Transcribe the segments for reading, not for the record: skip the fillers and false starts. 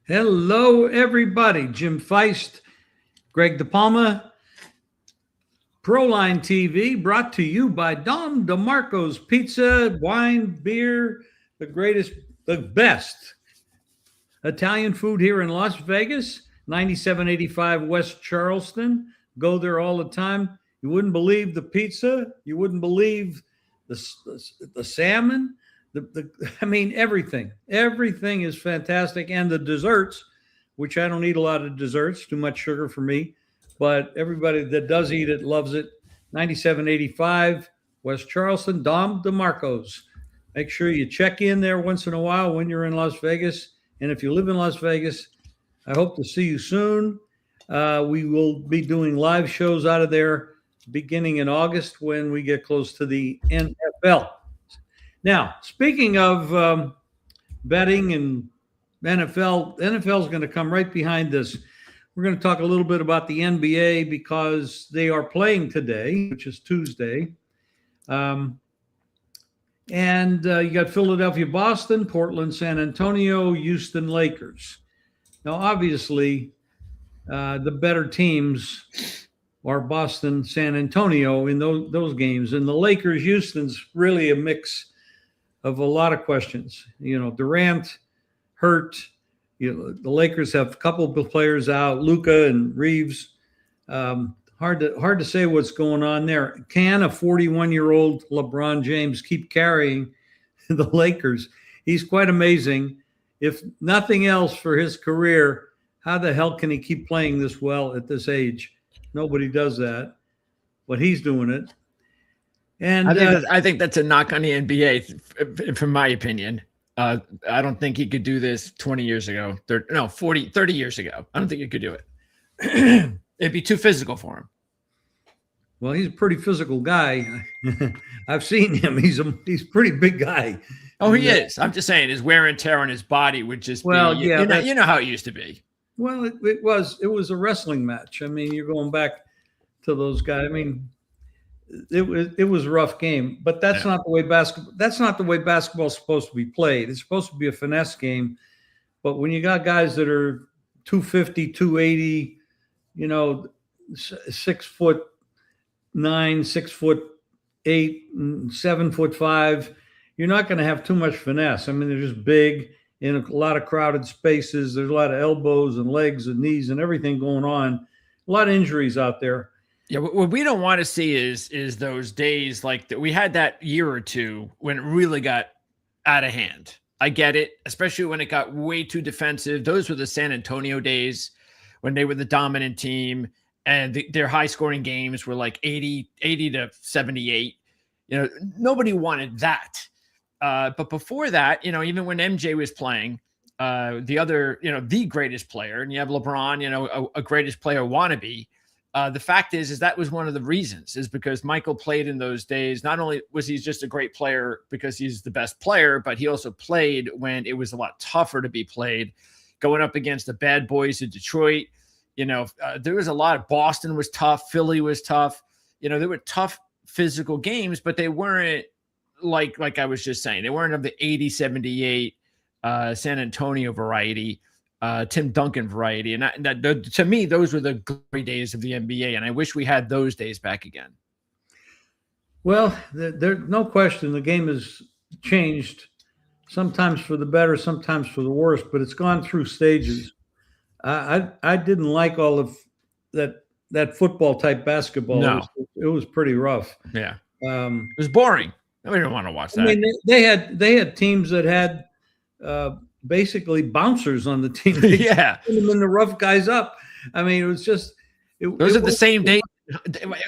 Hello, everybody. Jim Feist, Greg DePalma, Proline TV, brought to you by Dom DeMarco's Pizza, Wine, Beer, the best Italian food here in Las Vegas, 9785 West Charleston. Go there all the time. You wouldn't believe the pizza. You wouldn't believe the salmon. I mean, everything. Everything is fantastic. And the desserts, which I don't eat a lot of desserts, too much sugar for me. But everybody that does eat it loves it. 9785 West Charleston, Dom DeMarco's. Make sure you check in there once in a while when you're in Las Vegas. And if you live in Las Vegas, I hope to see you soon. We will be doing live shows out of there beginning in August when we get close to the NFL. Now, speaking of betting and NFL is going to come right behind this. We're going to talk a little bit about the NBA because they are playing today, which is Tuesday. And you got Philadelphia, Boston, Portland, San Antonio, Houston, Lakers. Now, obviously, the better teams are Boston, San Antonio in those games. And the Lakers, Houston's really a mix of a lot of questions. You know, Durant hurt. You know, the Lakers have a couple of players out, Luka and Reeves. Hard to say what's going on there. Can a 41-year-old LeBron James keep carrying the Lakers? He's quite amazing. If nothing else for his career, how the hell can he keep playing this well at this age? Nobody does that, but he's doing it. And I think that's a knock on the NBA, from my opinion. I don't think he could do this 20 years ago. 30 years ago. I don't think he could do it. It'd be too physical for him. Well, he's a pretty physical guy. I've seen him. He's a pretty big guy. Oh, he is. I'm just saying his wear and tear on his body would just be, you know how it used to be. Well, it was a wrestling match. I mean, you're going back to those guys. I mean, it was a rough game, but that's not the way basketball's supposed to be played. It's supposed to be a finesse game. But when you got guys that are 250, 280, 6'9", 6'8", and 7'5", you're not going to have too much finesse. I mean, they're just big in a lot of crowded spaces. There's a lot of elbows and legs and knees and everything going on. A lot of injuries out there. Yeah, what we don't want to see is those days like that. We had that year or two when it really got out of hand. I get it, especially when it got way too defensive. Those were the San Antonio days when they were the dominant team and their high-scoring games were like 80 to 78. Nobody wanted that. But before that, even when MJ was playing, the greatest player, and you have LeBron, a greatest player wannabe. The fact is that was one of the reasons is because Michael played in those days. Not only was he just a great player because he's the best player, but he also played when it was a lot tougher to be played, going up against the bad boys of Detroit. There was a lot of Boston was tough. Philly was tough. There were tough physical games, but they weren't like I was just saying, they weren't of the 80, 78 San Antonio variety. Tim Duncan variety. And to me, those were the glory days of the NBA. And I wish we had those days back again. Well, there's no question the game has changed, sometimes for the better, sometimes for the worse, but it's gone through stages. I didn't like all of that football type basketball. No. It was pretty rough. Yeah. It was boring. We don't want to watch that. I mean, they had teams that had basically bouncers on the team. Yeah. Put them in the rough guys up. I mean, it was just those are the same days.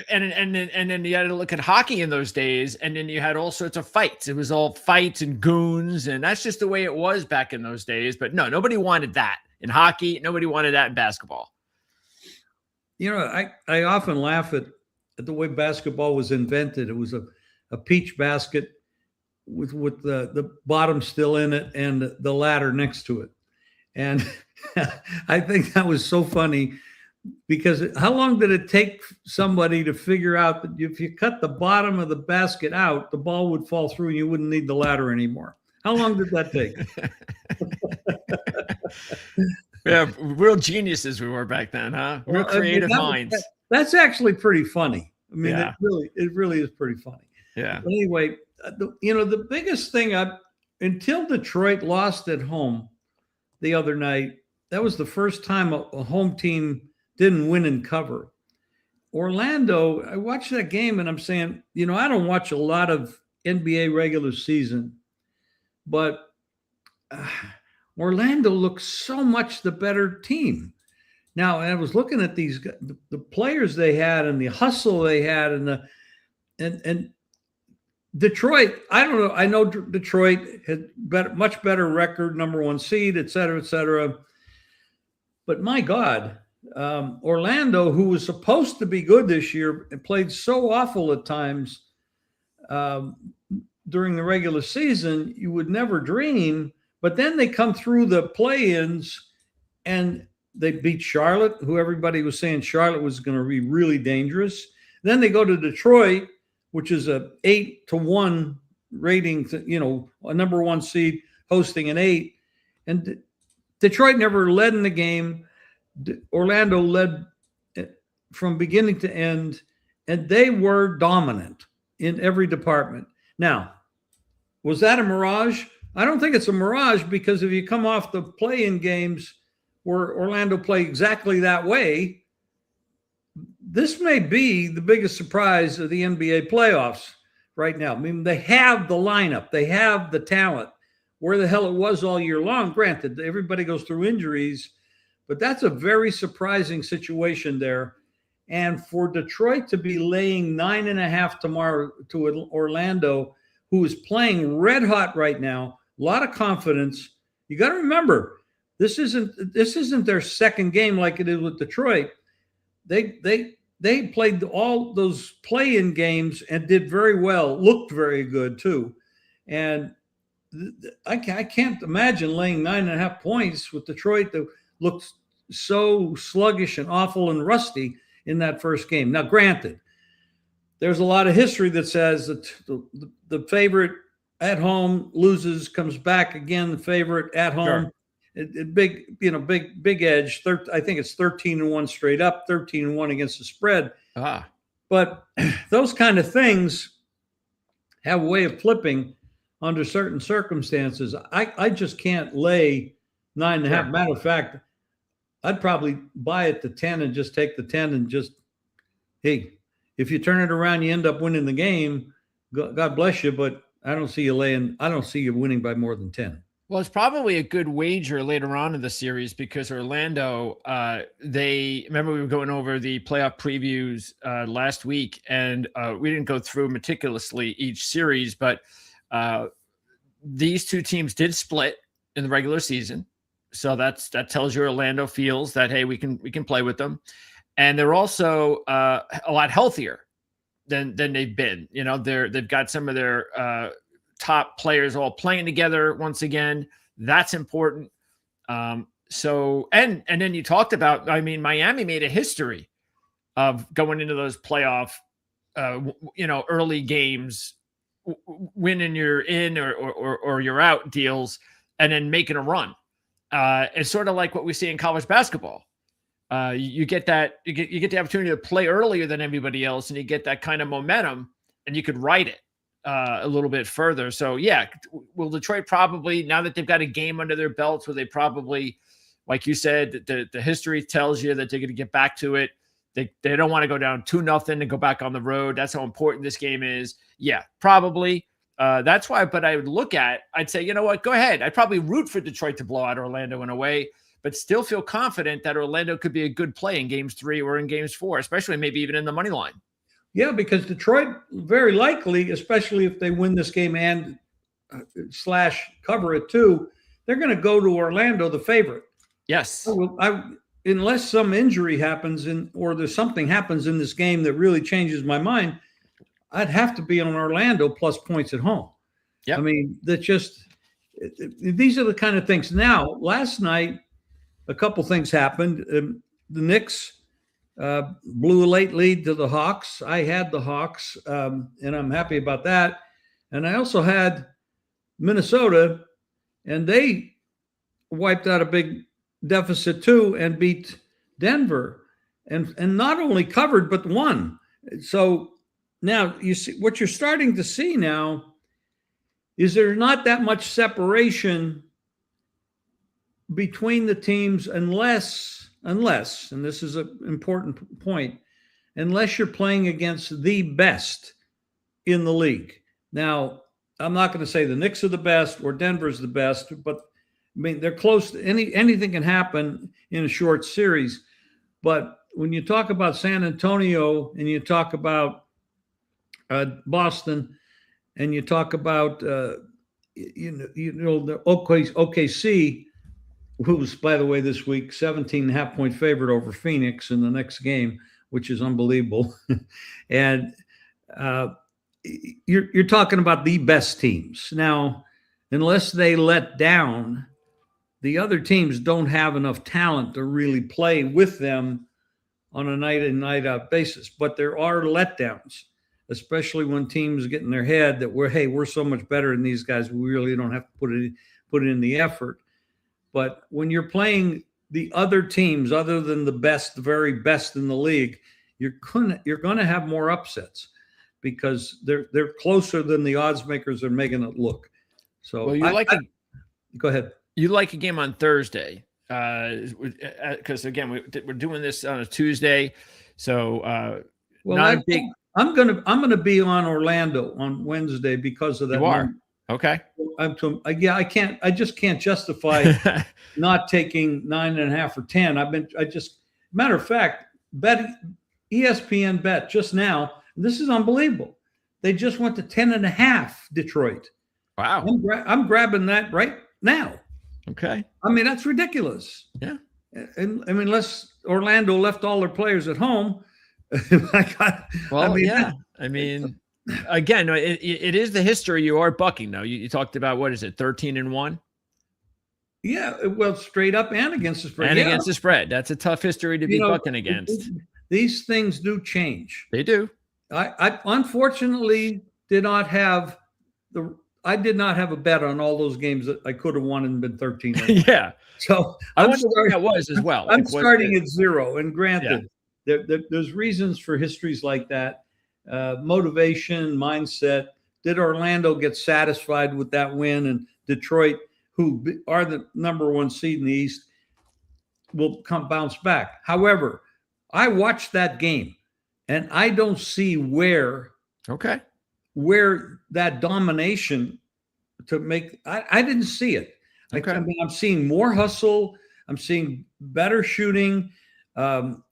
And then you had to look at hockey in those days, and then you had all sorts of fights. It was all fights and goons, and that's just the way it was back in those days. But no, nobody wanted that in hockey. Nobody wanted that in basketball. I often laugh at the way basketball was invented. It was a peach basket with the bottom still in it and the ladder next to it. And I think that was so funny because how long did it take somebody to figure out that if you cut the bottom of the basket out, the ball would fall through and you wouldn't need the ladder anymore? How long did that take? Yeah, real geniuses we were back then, huh? Real Well, I mean, creative minds. that's actually pretty funny. I mean, Yeah. it really is pretty funny. Yeah. But anyway, the biggest thing until Detroit lost at home the other night, that was the first time a home team didn't win and cover. Orlando, I watched that game and I'm saying, I don't watch a lot of NBA regular season, but Orlando looks so much the better team. Now, I was looking at the players they had and the hustle they had and Detroit. I don't know. I know Detroit had much better record, number one seed, et cetera, et cetera. But my God, Orlando, who was supposed to be good this year, and played so awful at times during the regular season, you would never dream. But then they come through the play-ins and they beat Charlotte, who everybody was saying Charlotte was going to be really dangerous. Then they go to Detroit, which is a 8-1 rating, a number one seed hosting an 8. And Detroit never led in the game. Orlando led from beginning to end, and they were dominant in every department. Now, was that a mirage? I don't think it's a mirage, because if you come off the play-in games where Orlando played exactly that way, this may be the biggest surprise of the NBA playoffs right now. I mean, they have the lineup. They have the talent. Where the hell it was all year long. Granted, everybody goes through injuries, but that's a very surprising situation there. And for Detroit to be laying 9.5 tomorrow to Orlando, who is playing red hot right now, a lot of confidence. You got to remember, this isn't their second game like it is with Detroit. They played all those play-in games and did very well, looked very good too. And I can't imagine laying 9.5 points with Detroit that looked so sluggish and awful and rusty in that first game. Now, granted, there's a lot of history that says that the favorite at home loses, comes back again, the favorite at home. Sure. Big edge. I think it's 13-1 straight up, 13-1 against the spread. But those kind of things have a way of flipping under certain circumstances. I just can't lay 9.5. Sure. Matter of fact, I'd probably buy it to 10 and just take the 10 and just, hey, if you turn it around, you end up winning the game. God bless you, but I don't see you winning by more than 10. Well, it's probably a good wager later on in the series, because Orlando, remember we were going over the playoff previews last week, and we didn't go through meticulously each series, but these two teams did split in the regular season. So that tells you Orlando feels that, hey, we can play with them. And they're also a lot healthier than they've been. They've got some of their top players all playing together once again. That's important. So and then you talked about, Miami made a history of going into those playoff early games, winning your in or you're out deals, and then making a run. It's sort of like what we see in college basketball. You get the opportunity to play earlier than everybody else, and you get that kind of momentum, and you could ride it a little bit further. So yeah, will Detroit probably, now that they've got a game under their belts, where they probably, like you said, the history tells you that they're going to get back to it. They don't want to go down 2-0 and go back on the road. That's how important this game is. Yeah, probably. That's why, but I would I'd say, you know what, go ahead. I'd probably root for Detroit to blow out Orlando in a way, but still feel confident that Orlando could be a good play in games 3 or in games 4, especially maybe even in the money line. Yeah, because Detroit, very likely, especially if they win this game and / cover it too, they're going to go to Orlando, the favorite. Yes. Unless some injury happens or there's something happens in this game that really changes my mind, I'd have to be on Orlando plus points at home. Yeah. These are the kind of things. Now, last night, a couple things happened. The Knicks blew a late lead to the Hawks. I had the Hawks, and I'm happy about that. And I also had Minnesota, and they wiped out a big deficit too and beat Denver, and not only covered but won. So now you see what you're starting to see now is there's not that much separation between the teams unless, and this is an important point, unless you're playing against the best in the league. Now, I'm not going to say the Knicks are the best or Denver's the best, but I mean they're close. Anything can happen in a short series. But when you talk about San Antonio and you talk about Boston and you talk about the OKC, who's, by the way, this week 17.5-point favorite over Phoenix in the next game, which is unbelievable. And you're talking about the best teams. Now, unless they let down, the other teams don't have enough talent to really play with them on a night in, night out basis. But there are letdowns, especially when teams get in their head that we're so much better than these guys, we really don't have to put in the effort. But when you're playing the other teams, other than the best, the very best in the league, you're gonna have more upsets because they're closer than the odds makers are making it look. So well, go ahead. You like a game on Thursday because again we're doing this on a Tuesday, so I'm gonna be on Orlando on Wednesday because of that. You are okay. I just can't justify not taking 9.5 or 10. Matter of fact, ESPN bet just now. This is unbelievable. They just went to 10.5 Detroit. Wow. I'm grabbing that right now. Okay. I mean, that's ridiculous. Yeah. And I mean, unless Orlando left all their players at home. Again, it is the history you are bucking, though. You talked about, what is it, 13-1? Yeah, well, straight up and against the spread. Against the spread. That's a tough history to be bucking against. These things do change. They do. I unfortunately did not have a bet on all those games that I could have won and been 13. Yeah. So I wonder what that was as well. I'm starting at 0. And granted, there's reasons for histories like that. Motivation, mindset. Did Orlando get satisfied with that win? And Detroit, who are the number 1 seed in the East, will bounce back. However, I watched that game, and I don't see where that domination to make. I didn't see it. Okay. I'm seeing more hustle. I'm seeing better shooting. And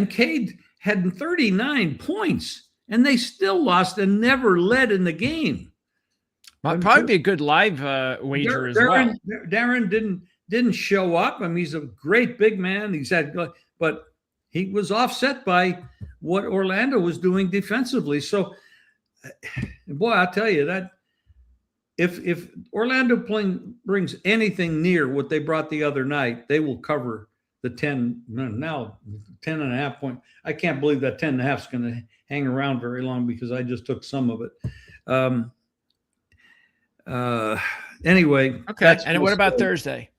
Cade had 39 points. And they still lost and never led in the game. Might probably be a good live wager as well. Darren didn't show up. I mean, he's a great big man. But he was offset by what Orlando was doing defensively. So, boy, I'll tell you that if Orlando brings anything near what they brought the other night, they will cover the 10.5 point. I can't believe that 10.5 is going to hang around very long because I just took some of it. Anyway. Okay. And what about Thursday?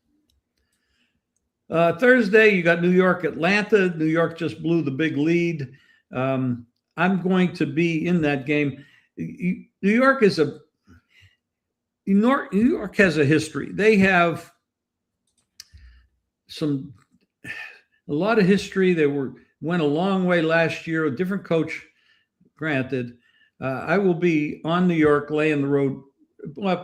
Thursday, you got New York, Atlanta. New York just blew the big lead. I'm going to be in that game. New York has a history. They have a lot of history. They went a long way last year. A different coach, granted. I will be on New York, laying the road.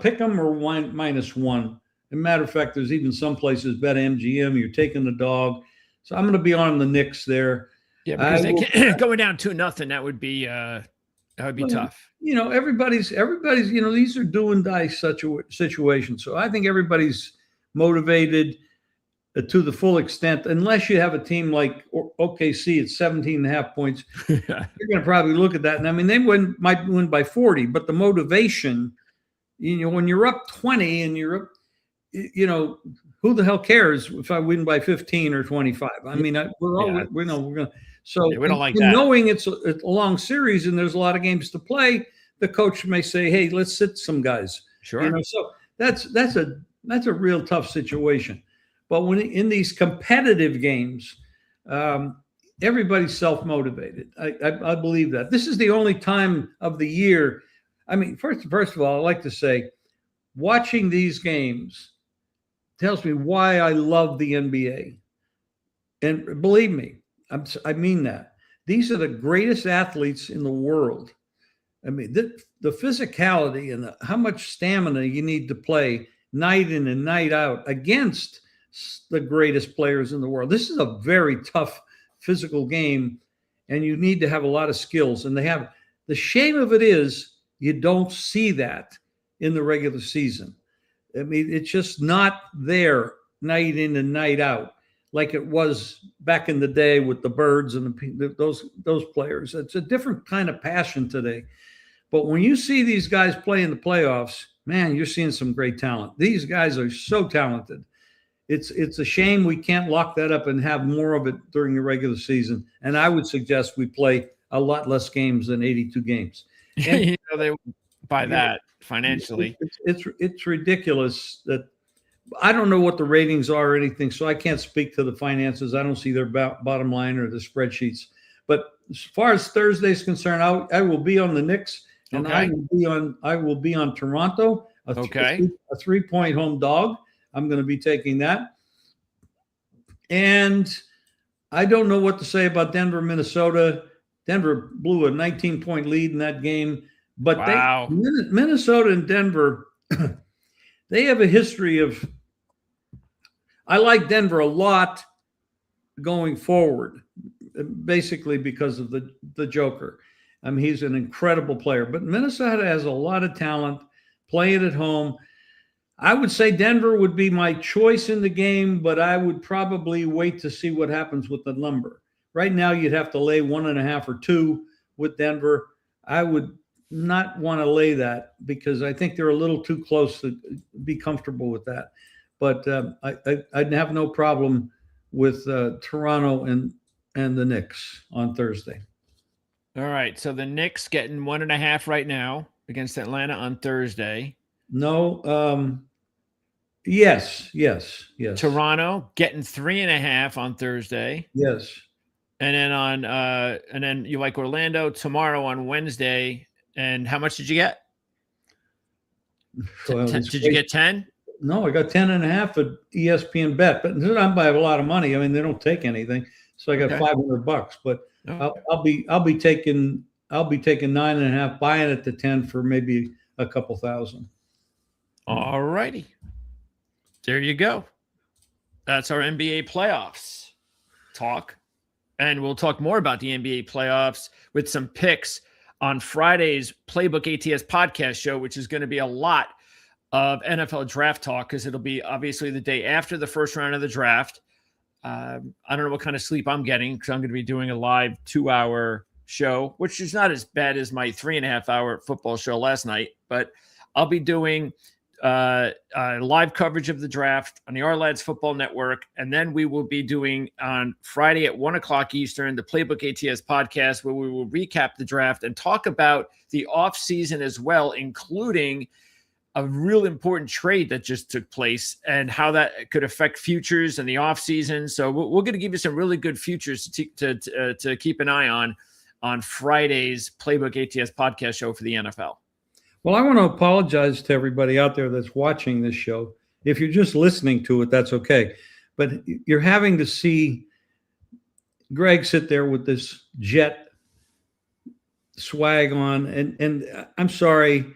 Pick them or -1. As a matter of fact, there's even some places bet MGM. You're taking the dog, so I'm going to be on the Knicks there. Yeah, because going down 2-0, that would be tough. Everybody's. These are do and die situations. So I think everybody's motivated to the full extent, unless you have a team like OKC at 17.5 points. You're going to probably look at that. And I mean, they might win by 40, but the motivation, when you're up 20 and you're up, who the hell cares if I win by 15 or 25? I mean, we're going to. So we don't like that. Knowing it's a long series and there's a lot of games to play, the coach may say, "Hey, let's sit some guys." Sure. So that's a real tough situation. But when in these competitive games, everybody's self-motivated. I believe that. This is the only time of the year. I mean, first of all, I like to say, watching these games tells me why I love the NBA. And believe me, I mean that. These are the greatest athletes in the world. I mean, the physicality and how much stamina you need to play night in and night out against the greatest players in the world. This is a very tough physical game, and you need to have a lot of skills. And the shame of it is you don't see that in the regular season. I mean, it's just not there night in and night out like it was back in the day with the Birds and those players. It's a different kind of passion today. But when you see these guys play in the playoffs, man, you're seeing some great talent. These guys are so talented. It's a shame we can't lock that up and have more of it during the regular season. And I would suggest we play a lot less games than 82 games. And they would buy that financially. It's ridiculous that I don't know what the ratings are or anything, so I can't speak to the finances. I don't see their bottom line or the spreadsheets. But as far as Thursday is concerned, I will be on the Knicks, and I will be on Toronto. A 3-point home dog. I'm going to be taking that. And I don't know what to say about Denver, Minnesota. Denver blew a 19-point lead in that game. But wow. Minnesota and Denver, they have a history of – I like Denver a lot going forward, basically because of the Joker. I mean, he's an incredible player. But Minnesota has a lot of talent, playing at home. I would say Denver would be my choice in the game, but I would probably wait to see what happens with the number. Right now, you'd have to lay 1.5 or 2 with Denver. I would not want to lay that because I think they're a little too close to be comfortable with that. But I'd have no problem with Toronto and the Knicks on Thursday. All right. So the Knicks getting 1.5 right now against Atlanta on Thursday. No. Yes. Toronto getting 3.5 on Thursday. Yes. And then you like Orlando tomorrow on Wednesday. And how much did you get? Well, did you get 10? No, I got 10.5 at ESPN Bet, but I'm by a lot of money. I mean, they don't take anything, so I got $500. But I'll be taking 9.5, buying it to 10 for maybe a couple thousand. All righty. There you go. That's our NBA playoffs talk. And we'll talk more about the NBA playoffs with some picks on Friday's Playbook ATS podcast show, which is going to be a lot of NFL draft talk because it'll be obviously the day after the first round of the draft. I don't know what kind of sleep I'm getting because I'm going to be doing a live 2-hour show, which is not as bad as my 3.5-hour football show last night, but I'll be doing live coverage of the draft on the Our Lads Football Network. And then we will be doing on Friday at 1:00 Eastern, the Playbook ATS podcast, where we will recap the draft and talk about the off season as well, including a real important trade that just took place and how that could affect futures in the off season. So we're going to give you some really good futures to keep an eye on Friday's Playbook ATS podcast show for the NFL. Well, I want to apologize to everybody out there that's watching this show. If you're just listening to it, that's okay. But you're having to see Greg sit there with this Jet swag on. And I'm sorry,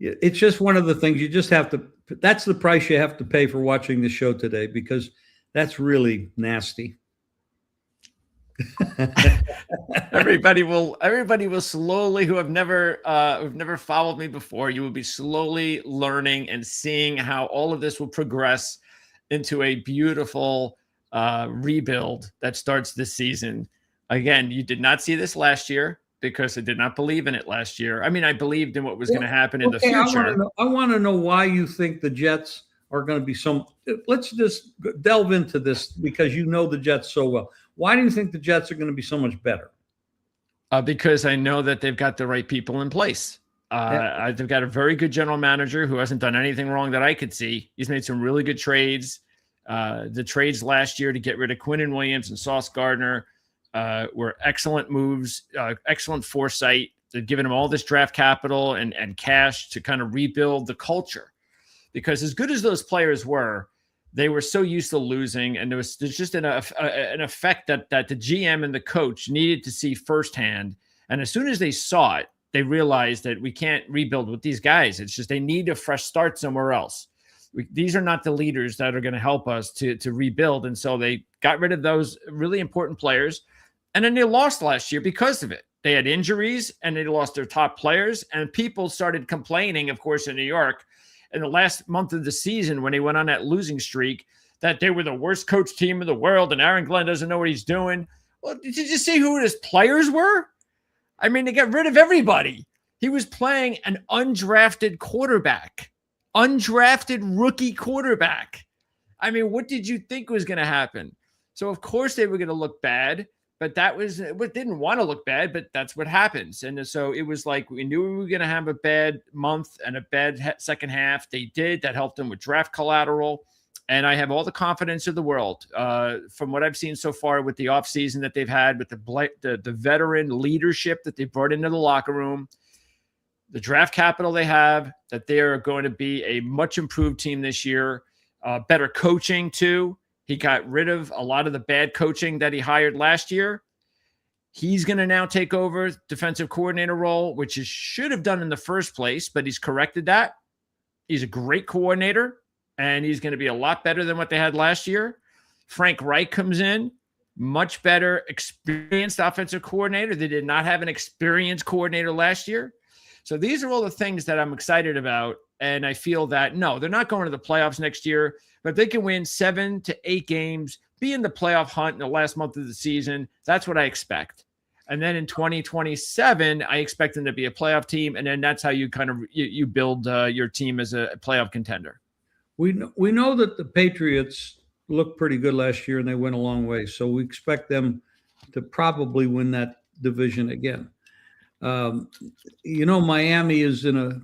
it's just one of the things you just have to – that's the price you have to pay for watching the show today because that's really nasty. Everybody will slowly, who have never followed me before, you will be slowly learning and seeing how all of this will progress into a beautiful rebuild that starts this season. Again, you did not see this last year because I did not believe in it last year. I mean, I believed in what was going to happen in the future. I want to know why you think the Jets are going to be let's just delve into this because you know the Jets so well. Why do you think the Jets are going to be so much better? Because I know that they've got the right people in place. They've got a very good general manager who hasn't done anything wrong that I could see. He's made some really good trades. The trades last year to get rid of Quinnen Williams and Sauce Gardner were excellent moves, excellent foresight. They've given him all this draft capital and cash to kind of rebuild the culture. Because as good as those players were, they were so used to losing, and there's just an effect that the GM and the coach needed to see firsthand. And as soon as they saw it, they realized that we can't rebuild with these guys. It's just they need a fresh start somewhere else. These are not the leaders that are going to help us to rebuild. And so they got rid of those really important players. And then they lost last year because of it. They had injuries and they lost their top players. And people started complaining, of course, in New York in the last month of the season when they went on that losing streak that they were the worst coach team in the world and Aaron Glenn doesn't know what he's doing. Well, did you just see who his players were? I mean, they got rid of everybody. He was playing an undrafted quarterback, undrafted rookie quarterback. I mean, what did you think was going to happen? So, of course, they were going to look bad, but didn't want to look bad, but that's what happens. And so it was like we knew we were going to have a bad month and a bad second half. They did. That helped them with draft collateral. And I have all the confidence in the world from what I've seen so far with the offseason that they've had, with the veteran leadership that they brought into the locker room, the draft capital they have, that they are going to be a much improved team this year. Better coaching, too. He got rid of a lot of the bad coaching that he hired last year. He's going to now take over defensive coordinator role, which he should have done in the first place, but he's corrected that. He's a great coordinator. And he's going to be a lot better than what they had last year. Frank Reich comes in, much better experienced offensive coordinator. They did not have an experienced coordinator last year. So these are all the things that I'm excited about. And I feel that, no, they're not going to the playoffs next year, but they can win 7 to 8 games, be in the playoff hunt in the last month of the season. That's what I expect. And then in 2027, I expect them to be a playoff team. And then that's how you kind of you build your team as a playoff contender. We know that the Patriots looked pretty good last year and they went a long way. So we expect them to probably win that division again. Miami is in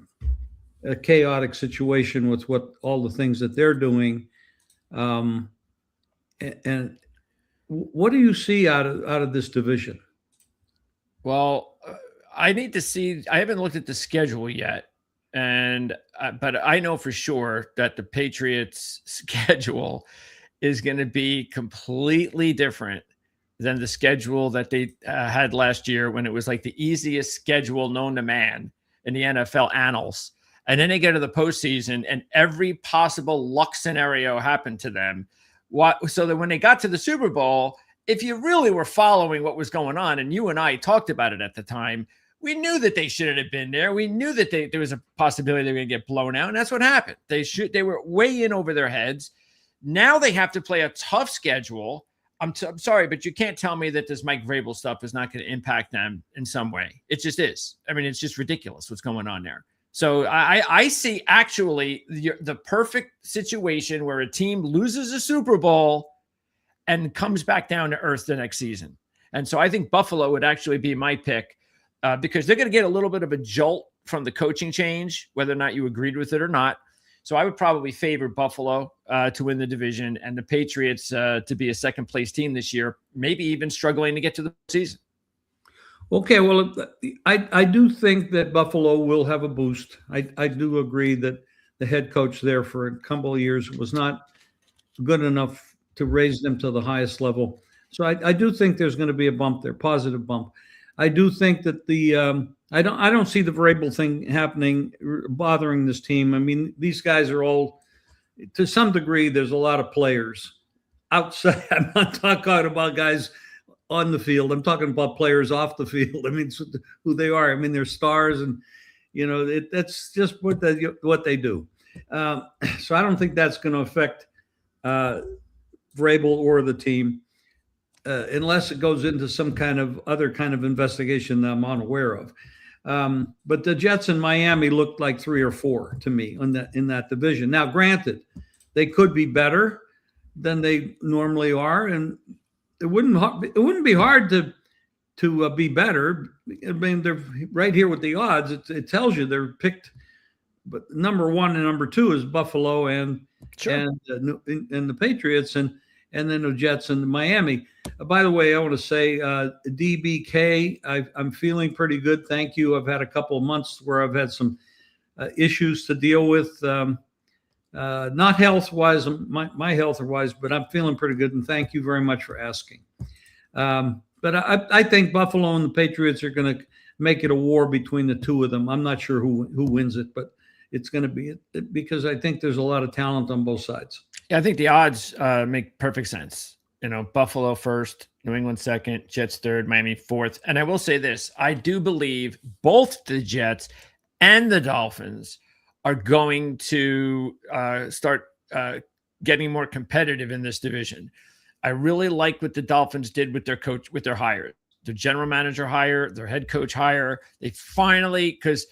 a chaotic situation with all the things that they're doing. And what do you see out of this division? Well, I need to see. I haven't looked at the schedule yet. But I know for sure that the Patriots' schedule is going to be completely different than the schedule that they had last year when it was like the easiest schedule known to man in the NFL annals. And then they get to the postseason and every possible luck scenario happened to them. So that when they got to the Super Bowl, if you really were following what was going on, and you and I talked about it at the time, we knew that they shouldn't have been there. We knew that there was a possibility they were going to get blown out, and that's what happened. They were way in over their heads. Now they have to play a tough schedule. I'm sorry, but you can't tell me that this Mike Vrabel stuff is not going to impact them in some way. It just is. I mean, it's just ridiculous what's going on there. So I see actually the perfect situation where a team loses a Super Bowl and comes back down to earth the next season. And so I think Buffalo would actually be my pick. Because they're going to get a little bit of a jolt from the coaching change, whether or not you agreed with it or not. So I would probably favor Buffalo to win the division and the Patriots to be a second-place team this year, maybe even struggling to get to the season. Okay, well, I do think that Buffalo will have a boost. I do agree that the head coach there for a couple of years was not good enough to raise them to the highest level. So I do think there's going to be a bump there, positive bump. I do think that I don't see the Vrabel thing happening, bothering this team. I mean, these guys are all, to some degree, there's a lot of players outside. I'm not talking about guys on the field. I'm talking about players off the field. I mean, it's who they are. I mean, they're stars, and that's just what they do. So I don't think that's going to affect Vrabel or the team. Unless it goes into some kind of other kind of investigation that I'm unaware of. But the Jets in Miami looked like 3 or 4 to me in that division. Now, granted, they could be better than they normally are, and it wouldn't be hard to to be better. I mean, they're right here with the odds. It tells you they're picked, but number one and number two is Buffalo Sure. and the Patriots and then the Jets and Miami. By the way, I want to say DBK. I'm feeling pretty good. Thank you. I've had a couple of months where I've had some issues to deal with. Not health wise, my health wise, but I'm feeling pretty good. And thank you very much for asking. But I think Buffalo and the Patriots are going to make it a war between the two of them. I'm not sure who wins it, but it's going to be because I think there's a lot of talent on both sides. Yeah, I think the odds make perfect sense. Buffalo first, New England second, Jets third, Miami fourth. And I will say this, I do believe both the Jets and the Dolphins are going to start getting more competitive in this division. I really like what the Dolphins did with their coach, with their hire, their general manager hire, their head coach hire. They finally, because,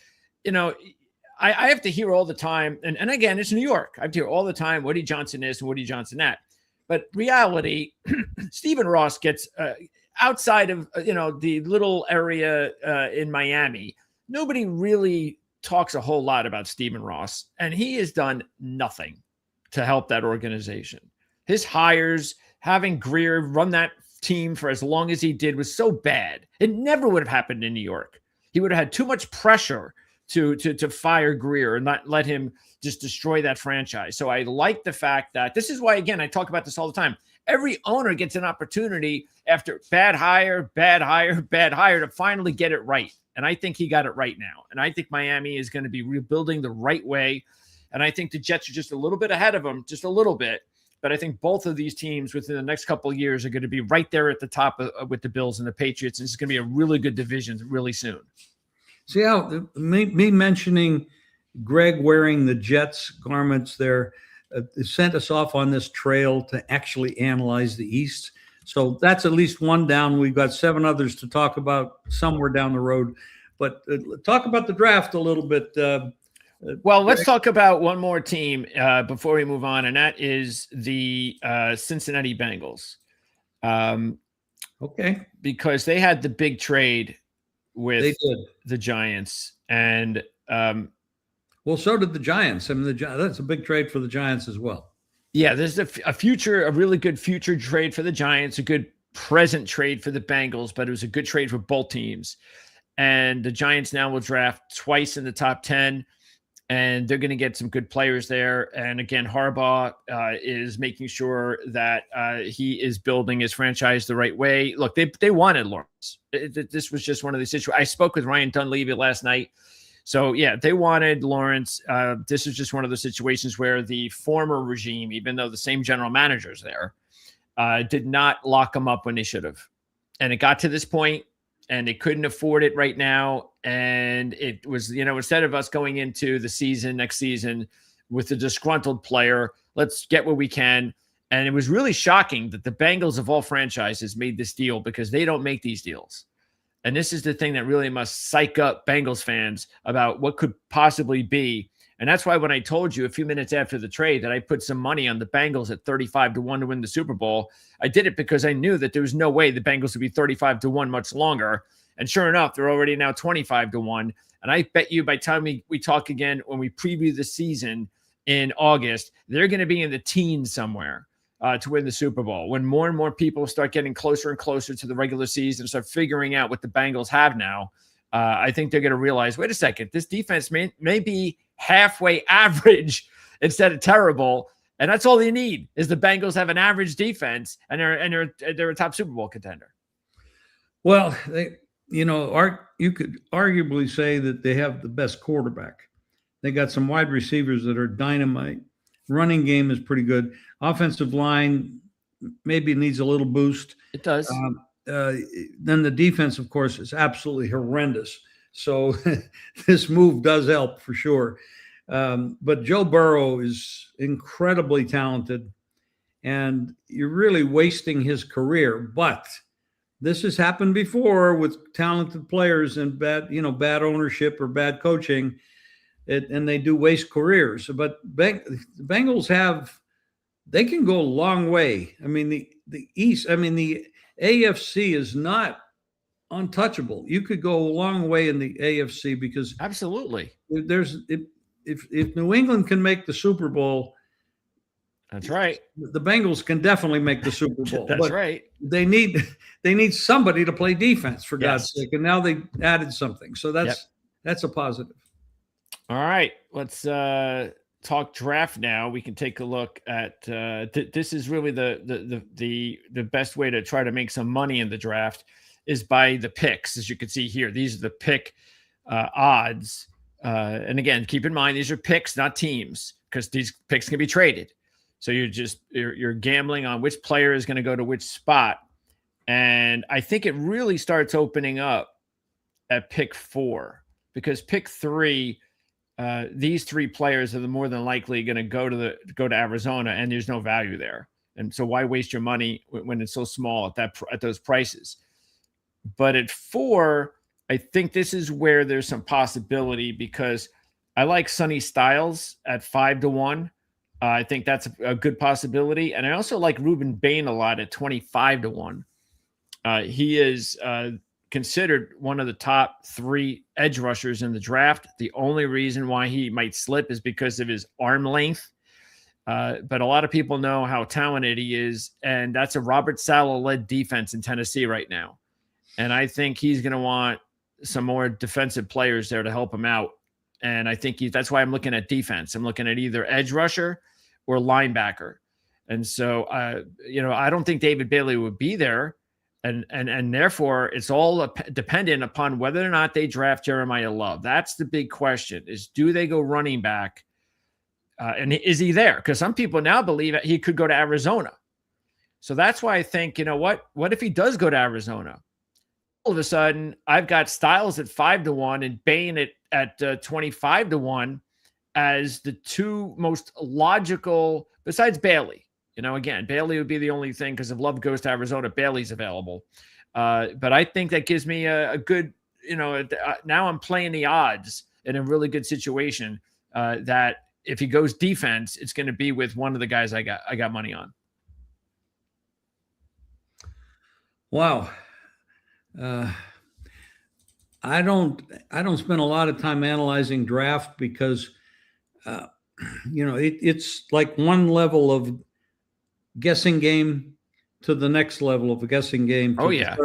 I have to hear all the time, and again, it's New York. I have to hear all the time Woody Johnson this and Woody Johnson that. But reality, Stephen Ross gets outside of, the little area in Miami. Nobody really talks a whole lot about Stephen Ross, and he has done nothing to help that organization. His hires, having Greer run that team for as long as he did, was so bad. It never would have happened in New York. He would have had too much pressure to fire Greer and not let him just destroy that franchise. So I like the fact that this is why, again, I talk about this all the time. Every owner gets an opportunity after bad hire to finally get it right. And I think he got it right now. And I think Miami is going to be rebuilding the right way. And I think the Jets are just a little bit ahead of them, just a little bit. But I think both of these teams within the next couple of years are going to be right there at the top with the Bills and the Patriots. And it's going to be a really good division really soon. See how me mentioning Greg wearing the Jets garments there sent us off on this trail to actually analyze the East. So that's at least one down. We've got 7 others to talk about somewhere down the road. But talk about the draft a little bit. Well, let's talk about one more team before we move on, and that is the Cincinnati Bengals. Okay. Because they had the big trade with the Giants. And well, so did the Giants. I mean, that's a big trade for the Giants as well. Yeah, there's a really good future trade for the Giants, a good present trade for the Bengals, but it was a good trade for both teams. And the Giants now will draft twice in the top 10, and they're going to get some good players there. And again, Harbaugh is making sure that he is building his franchise the right way. Look, they wanted Lawrence. This was just one of these situations. I spoke with Ryan Dunleavy last night. So, yeah, they wanted Lawrence. This is just one of the situations where the former regime, even though the same general manager's there, did not lock him up when they should have. And it got to this point, and they couldn't afford it right now. And it was, instead of us going into the next season with a disgruntled player, let's get what we can. And it was really shocking that the Bengals of all franchises made this deal, because they don't make these deals. And this is the thing that really must psych up Bengals fans about what could possibly be. And that's why when I told you a few minutes after the trade that I put some money on the Bengals at 35-1 to win the Super Bowl, I did it because I knew that there was no way the Bengals would be 35-1 much longer. And sure enough, they're already now 25-1. And I bet you by the time we talk again, when we preview the season in August, they're going to be in the teens somewhere to win the Super Bowl. When more and more people start getting closer and closer to the regular season and start figuring out what the Bengals have now, I think they're going to realize, wait a second, this defense may be halfway average instead of terrible. And that's all they need is the Bengals have an average defense, and they're a top Super Bowl contender. Well, you could arguably say that they have the best quarterback. They got some wide receivers that are dynamite. Running game is pretty good. Offensive line maybe needs a little boost. It does. Then the defense, of course, is absolutely horrendous. So this move does help for sure. But Joe Burrow is incredibly talented, and you're really wasting his career. But this has happened before with talented players and bad ownership or bad coaching. And they do waste careers. But the Bengals they can go a long way. I mean, the East, the AFC is not untouchable. You could go a long way in the AFC because Absolutely. if New England can make the Super Bowl, That's right. the Bengals can definitely make the Super Bowl. That's but right. they need somebody to play defense, for God's Yes. sake. And now they added something. So Yep. that's a positive. All right. Let's talk draft now. We can take a look at this is really the best way to try to make some money in the draft is by the picks. As you can see here, these are the pick odds. And again, keep in mind, these are picks, not teams, because these picks can be traded. So you're gambling on which player is going to go to which spot. And I think it really starts opening up at pick 4, because pick 3, these 3 players are the more than likely going to go to Arizona, and there's no value there. And so why waste your money when it's so small at those prices? But at 4, I think this is where there's some possibility, because I like Sonny Styles at 5-1. I think that's a good possibility. And I also like Ruben Bain a lot at 25-1. He is considered one of the top 3 edge rushers in the draft. The only reason why he might slip is because of his arm length. But a lot of people know how talented he is. And that's a Robert Saleh-led defense in Tennessee right now. And I think he's going to want some more defensive players there to help him out. And I think that's why I'm looking at defense. I'm looking at either edge rusher or linebacker. And so, I don't think David Bailey would be there. And therefore, it's all dependent upon whether or not they draft Jeremiah Love. That's the big question, is do they go running back? And is he there? Because some people now believe that he could go to Arizona. So that's why I think, what if he does go to Arizona? All of a sudden, I've got Styles at 5-1 and Bain at 25-1 as the 2 most logical, besides Bailey. Again, Bailey would be the only thing, because if Love goes to Arizona, Bailey's available. But I think that gives me a good, now I'm playing the odds in a really good situation that if he goes defense, it's going to be with one of the guys I got money on. Wow. I don't spend a lot of time analyzing draft because, it's like one level of guessing game to the next level of a guessing game. Oh yeah.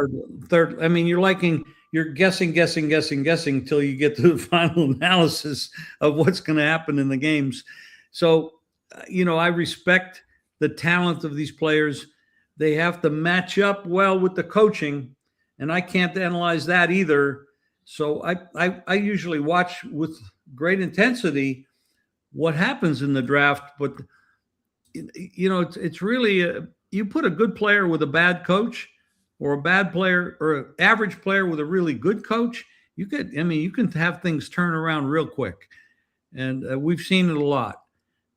Third. I mean, you're guessing till you get to the final analysis of what's going to happen in the games. So, I respect the talent of these players. They have to match up well with the coaching, and I can't analyze that either. So I usually watch with great intensity what happens in the draft, but it's really you put a good player with a bad coach, or a bad player or an average player with a really good coach. You can have things turn around real quick, and we've seen it a lot.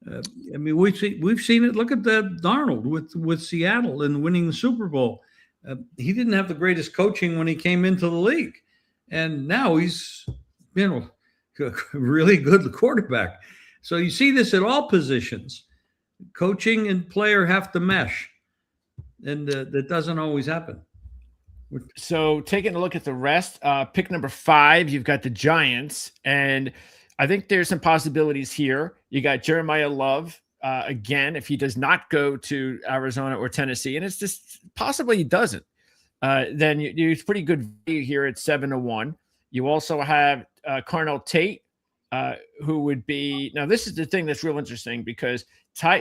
We've seen it. Look at Darnold with Seattle and winning the Super Bowl. He didn't have the greatest coaching when he came into the league, and now he's really good quarterback. So you see this at all positions. Coaching and player have to mesh, and that doesn't always happen. So taking a look at the rest, pick number 5, you've got the Giants, and I think there's some possibilities here. You got Jeremiah Love again, if he does not go to Arizona or Tennessee, and it's just possibly he doesn't. Then it's pretty good value here at 7-1. You also have Carnell Tate, who would be, now this is the thing that's real interesting, because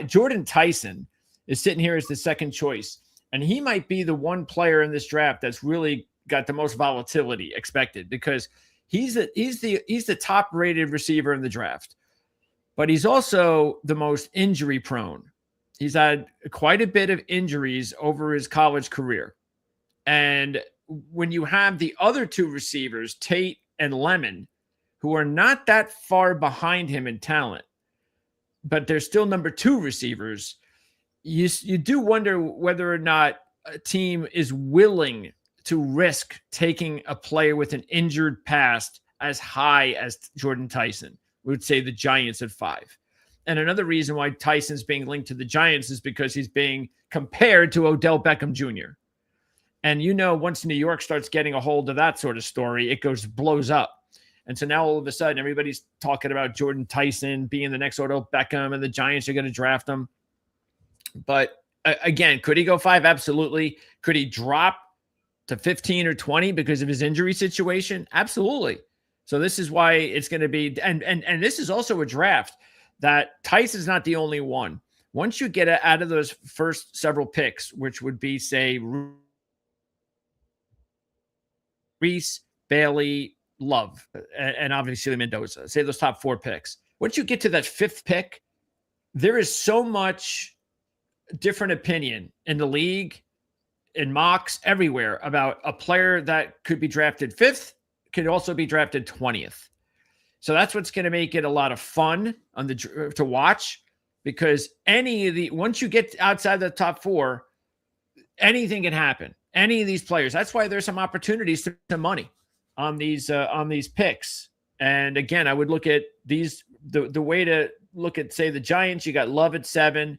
Jordan Tyson is sitting here as the second choice, and he might be the one player in this draft that's really got the most volatility expected, because he's the top rated receiver in the draft, but he's also the most injury prone. He's had quite a bit of injuries over his college career. And when you have the other 2 receivers, Tate and Lemon, who are not that far behind him in talent, but they're still number 2 receivers, you do wonder whether or not a team is willing to risk taking a player with an injured past as high as Jordan Tyson. We would say the Giants at 5. And another reason why Tyson's being linked to the Giants is because he's being compared to Odell Beckham Jr. And once New York starts getting a hold of that sort of story, it blows up. And so now all of a sudden, everybody's talking about Jordan Tyson being the next Odell Beckham, and the Giants are going to draft him. But again, could he go 5? Absolutely. Could he drop to 15 or 20 because of his injury situation? Absolutely. So this is why it's going to be, and this is also a draft that Tyson's not the only one. Once you get out of those first several picks, which would be, say, Reese, Bailey, Love, and obviously Mendoza, say those top 4 picks. Once you get to that 5th pick, there is so much different opinion in the league, in mocks, everywhere about a player that could be drafted 5th, could also be drafted 20th. So that's what's going to make it a lot of fun to watch, because once you get outside the top 4, anything can happen. Any of these players. That's why there's some opportunities to money on these picks. And again, I would look at these, the way to look at, say, the Giants. You got Love at 7,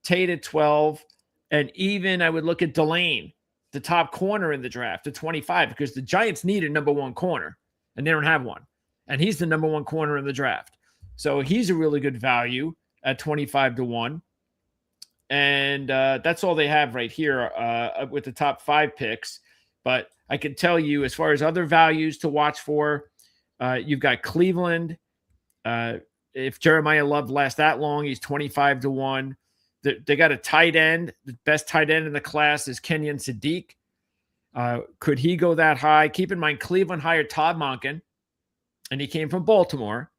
Tate at 12, and even I would look at Delane, the top corner in the draft, at 25, because the Giants need a number 1 corner, and they don't have one. And he's the number 1 corner in the draft. So he's a really good value at 25-1. And that's all they have right here with the top 5 picks. But I can tell you, as far as other values to watch for, you've got Cleveland. If Jeremiah Love lasts that long, he's 25-1. They got a tight end. The best tight end in the class is Kenyon Sadiq. Could he go that high? Keep in mind, Cleveland hired Todd Monken, and he came from Baltimore,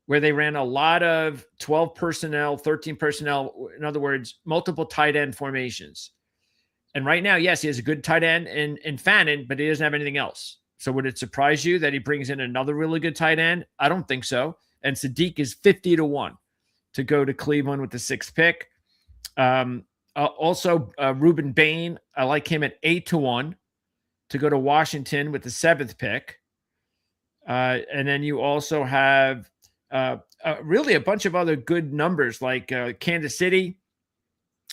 where they ran a lot of 12 personnel, 13 personnel. In other words, multiple tight end formations. And right now, yes, he has a good tight end in Fannin, but he doesn't have anything else. So would it surprise you that he brings in another really good tight end? I don't think so. And Sadiq is 50-1 to go to Cleveland with the 6th pick. Also, Reuben Bain, I like him at 8-1 to go to Washington with the 7th pick. And then you also have really a bunch of other good numbers, like Kansas City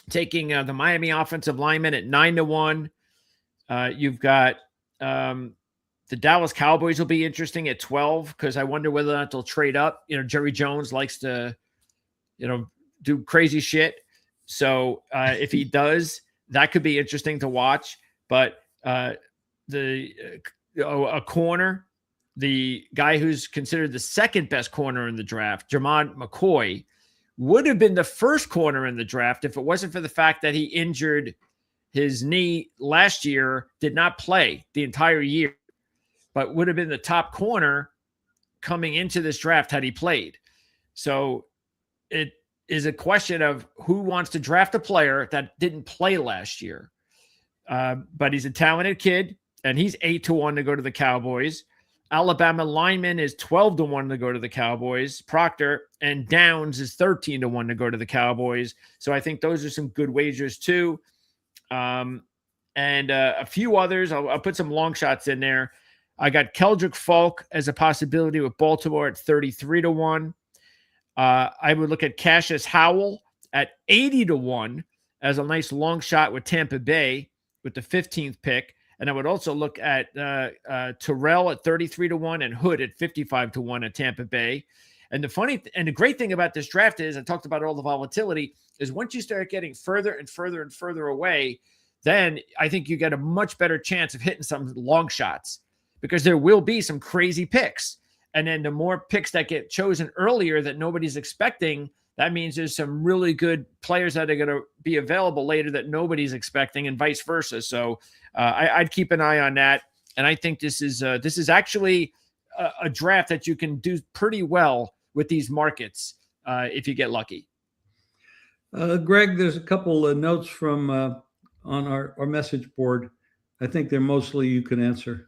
taking the Miami offensive lineman at 9-1. You've got the Dallas Cowboys will be interesting at 12, because I wonder whether or not they'll trade up. Jerry Jones likes to, do crazy shit. So if he does, that could be interesting to watch. But a corner, the guy who's considered the 2nd best corner in the draft, Jermon McCoy, would have been the 1st corner in the draft if it wasn't for the fact that he injured his knee last year, did not play the entire year, but would have been the top corner coming into this draft had he played. So it is a question of who wants to draft a player that didn't play last year. But he's a talented kid, and he's 8-1 to go to the Cowboys. Alabama lineman is 12-1 to go to the Cowboys. Proctor, and Downs is 13-1 to go to the Cowboys. So I think those are some good wagers too. And a few others. I'll put some long shots in there. I got Keldrick Falk as a possibility with Baltimore at 33-1. I would look at Cassius Howell at 80-1 as a nice long shot with Tampa Bay with the 15th pick. And I would also look at Terrell at 33-1 and Hood at 55-1 at Tampa Bay. And the great thing about this draft is, I talked about all the volatility, is once you start getting further and further and further away, then I think you get a much better chance of hitting some long shots, because there will be some crazy picks. And then the more picks that get chosen earlier that nobody's expecting, that means there's some really good players that are going to be available later that nobody's expecting, and vice versa. So I'd keep an eye on that. And I think this is actually a draft that you can do pretty well with these markets if you get lucky. Greg, there's a couple of notes from on our message board. I think they're mostly you can answer.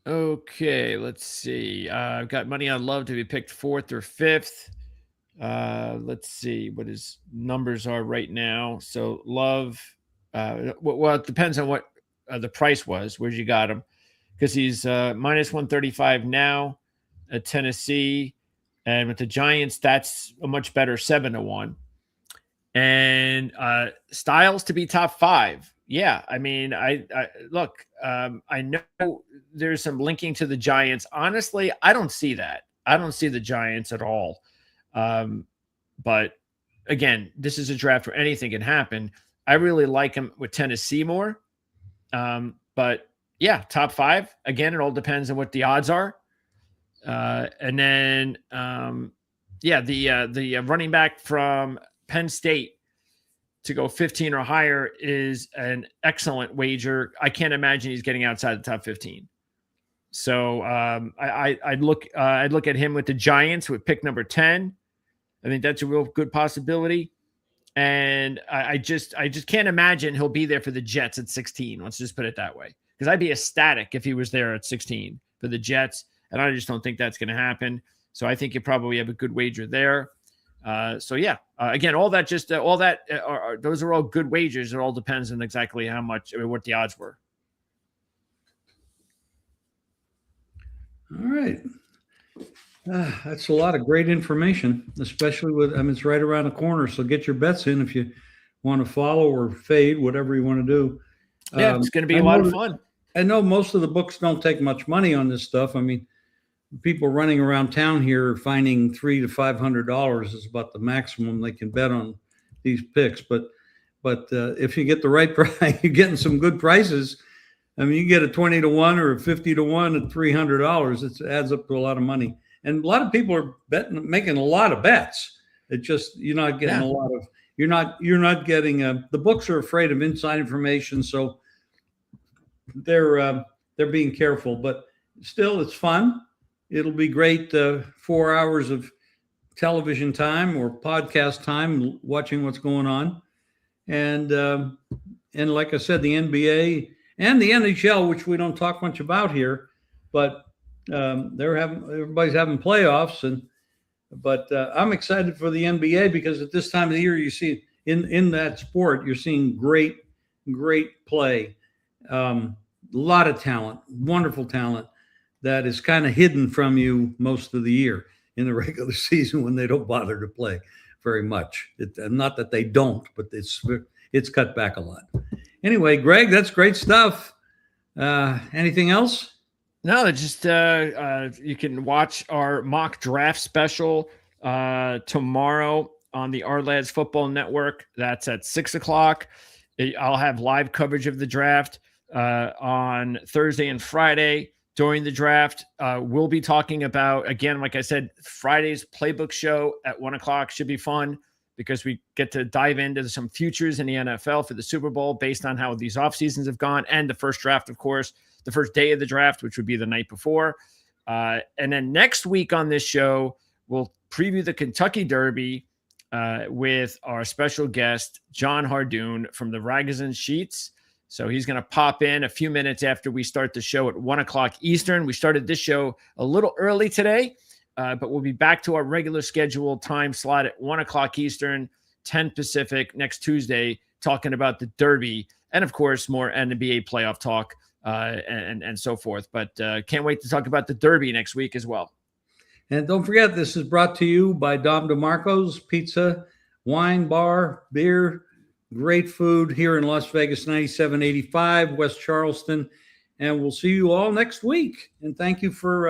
Okay, let's see. I've got money on Love to be picked 4th or 5th. Let's see what his numbers are right now. So Love, well, it depends on what the price was, where you got him, because he's minus 135 now at Tennessee. And with the Giants, that's a much better 7-1. And Styles to be top 5. Yeah, I mean, I look. I know there's some linking to the Giants. Honestly, I don't see that. I don't see the Giants at all. Um, but again, this is a draft where anything can happen. I really like him with Tennessee more. But yeah, top five. Again, it all depends on what the odds are. And then, yeah, the running back from Penn State to go 15 or higher is an excellent wager. I can't imagine he's getting outside the top 15. So I'd look at him with the Giants with pick number 10. I think that's a real good possibility. And I just can't imagine he'll be there for the Jets at 16. Let's just put it that way. Because I'd be ecstatic if he was there at 16 for the Jets. And I just don't think that's going to happen. So I think you probably have a good wager there. So yeah, again, all that those are all good wagers. It all depends on exactly how much, what the odds were. All right. That's a lot of great information, especially with, I mean, it's right around the corner. So get your bets in if you want to follow or fade, whatever you want to do. Yeah, it's going to be a lot of fun. I know most of the books don't take much money on this stuff. I mean, people running around town here finding $300 to $500 is about the maximum they can bet on these picks. But if you get the right price, you're getting some good prices. I mean, you get a 20 to 1 or a 50 to 1 at $300. It adds up to a lot of money. And a lot of people are making a lot of bets. It just, you're not getting a lot of, you're not getting the books are afraid of inside information. So they're being careful, but still it's fun. It'll be great. 4 hours of television time or podcast time, watching what's going on. And like I said, the NBA and the NHL, which we don't talk much about here, but everybody's having playoffs, but I'm excited for the NBA because at this time of the year, you see in that sport, you're seeing great play, a lot of talent, wonderful talent that is kind of hidden from you most of the year in the regular season when they don't bother to play very much. Not that they don't, but it's cut back a lot. Anyway, Greg, that's great stuff. Anything else? No, just you can watch our mock draft special tomorrow on the Our Lads Football Network. That's at 6:00. I'll have live coverage of the draft on Thursday and Friday during the draft. We'll be talking about, again, like I said, Friday's playbook show at 1:00 should be fun because we get to dive into some futures in the NFL for the Super Bowl based on how these off seasons have gone and the first draft, of course, the first day of the draft, which would be the night before. And then next week on this show, we'll preview the Kentucky Derby with our special guest, John Hardoon from the Rags and Sheets. So he's going to pop in a few minutes after we start the show at 1:00 Eastern. We started this show a little early today, but we'll be back to our regular scheduled time slot at 1:00 Eastern, 10 Pacific next Tuesday, talking about the Derby and, of course, more NBA playoff talk and so forth. But can't wait to talk about the Derby next week as well. And don't forget, this is brought to you by Dom DeMarco's Pizza, Wine Bar, Beer, great food here in Las Vegas, 9785 West Charleston. And we'll see you all next week. And thank you for